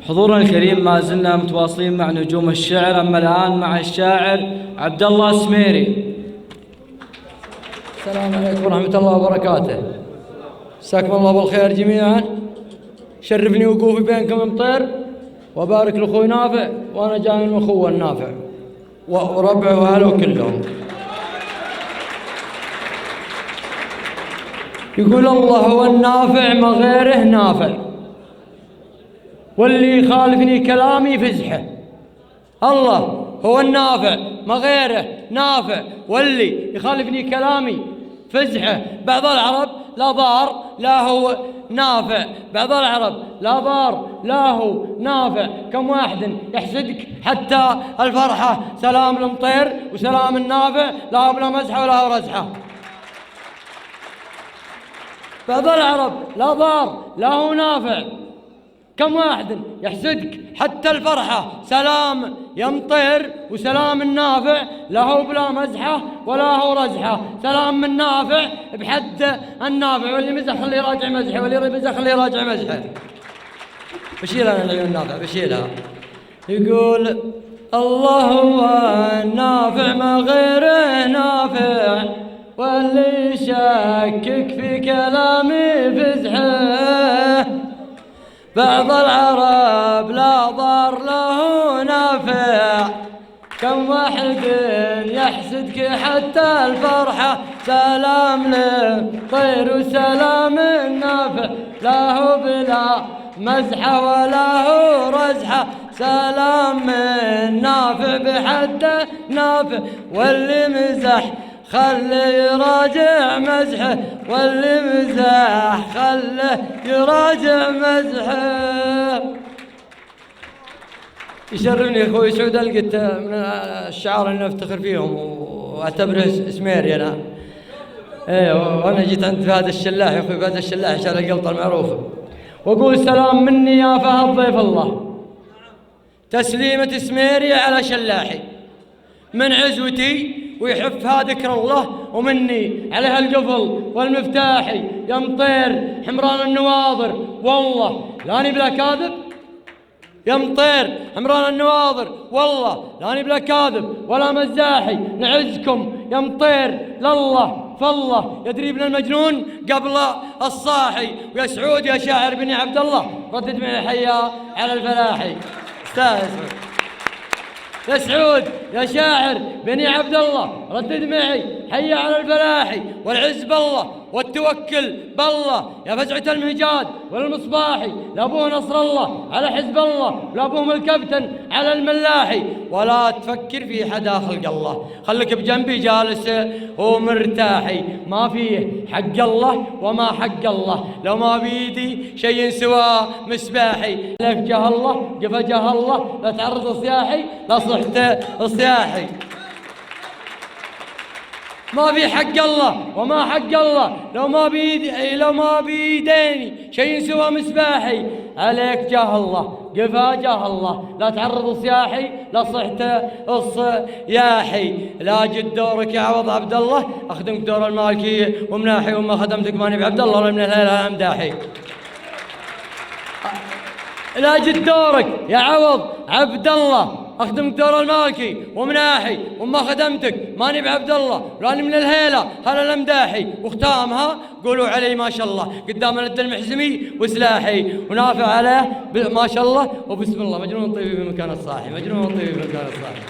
حضورنا الكريم، ما زلنا متواصلين مع نجوم الشعر. أما الآن مع الشاعر عبد الله السميري. السلام عليكم ورحمة الله وبركاته. مساكم الله بالخير جميعا. شرفني وقوفي بينكم مطير، وبارك لاخوي نافع، وانا جاي من اخوه النافع وربعه واهله كلهم. يقول الله هو النافع ما غيره نافع، واللي يخالفني كلامي فزحه. الله هو النافع ما غيره نافع، واللي يخالفني كلامي فزحه. بعض العرب لا ضار لا هو نافع، بعض العرب لا ضار لا هو نافع. كم واحد يحسدك حتى الفرحة، سلام المطير وسلام النافع، لا بلا مزحة ولا هو رزحة. بعض العرب لا ضار لا هو نافع، كم واحد يحسدك حتى الفرحة، سلام يا مطير وسلام النافع، لا هو بلا مزحة ولا هو رزحة. سلام من نافع بحد النافع، واللي مزح خليه يراجع مزحه، واللي مزح خليه يراجع مزحه. بشيلها انا العيون نافع بشيلها. يقول الله هو النافع ما غيره نافع، واللي يشكك في كلامي فزحه. بعض العرب لا ضار له نافع، كم واحد يحسدك حتى الفرحة، سلام للطير وسلام النافع، لا هو بلا مزحة ولا هو رزحة. سلام من نافع بحد نافع، واللي مزح خلي يراجع مزحه، واللي مزح خلي يراجع مزحه. يشرفني اخوي سعود القت من الشعار اللي نفتخر فيهم واعتبره سميري انا. ايوه، وانا جيت عند فهد الشلاح يا اخوي، فهد الشلاح شال القلطه المعروفه، واقول سلام مني يا فهد ضيف الله، تسليمة سميري على شلاحي، من عزوتي ويحفها ذكر الله، ومني عليها القفل والمفتاحي. يا مطير حمران النواظر والله لاني بلا كاذب، يا مطير حمران النواظر والله لاني بلا كاذب ولا مزاحي. نعزكم يا مطير لله فالله، يدري ابن المجنون قبل الصاحي. ويا سعود يا شاعر بني عبد الله، ردد معي حيا على الفلاحي. استاذ يا سعود يا شاعر بني عبد الله، ردد معي حي على الفلاحي. والعز بالله والتوكل بالله، يا فزعة المهجاد والمصباحي، لابوه نصر الله على حزب الله، لابوهم الكابتن على الملاحي. ولا تفكر في حدا خلق الله، خلك بجنبي جالس ومرتاحي. ما فيه حق الله وما حق الله، لو ما بيدي شيء سوى مسباحي. لف جه الله قف جه الله، لا تعرض صياحي لا صحت صياحي. ما في حق الله وما حق الله، لو ما بيديني شيء سوى مسباحي. عليك جاه الله قفا جاه الله، لا تعرض صياحي لا صحت الصياحي. لا جد دورك يا عوض عبد الله، اخدمك دور المالكي ومناحي، وما خدمتك ماني بعبد الله ولا من الليله امداحي. لا جد دورك يا عوض عبد الله، اخدمك دور المالكي ومناحي، وما خدمتك ماني بعبد الله لاني من الهيله هلا الامداحي. واختامها قولوا علي ما شاء الله، قدام الد المحزمي وسلاحي، ونافع عليه ما شاء الله وبسم الله. مجنون طيبي في مكان الصاحي، مجنون طيبي في مكان الصاحي.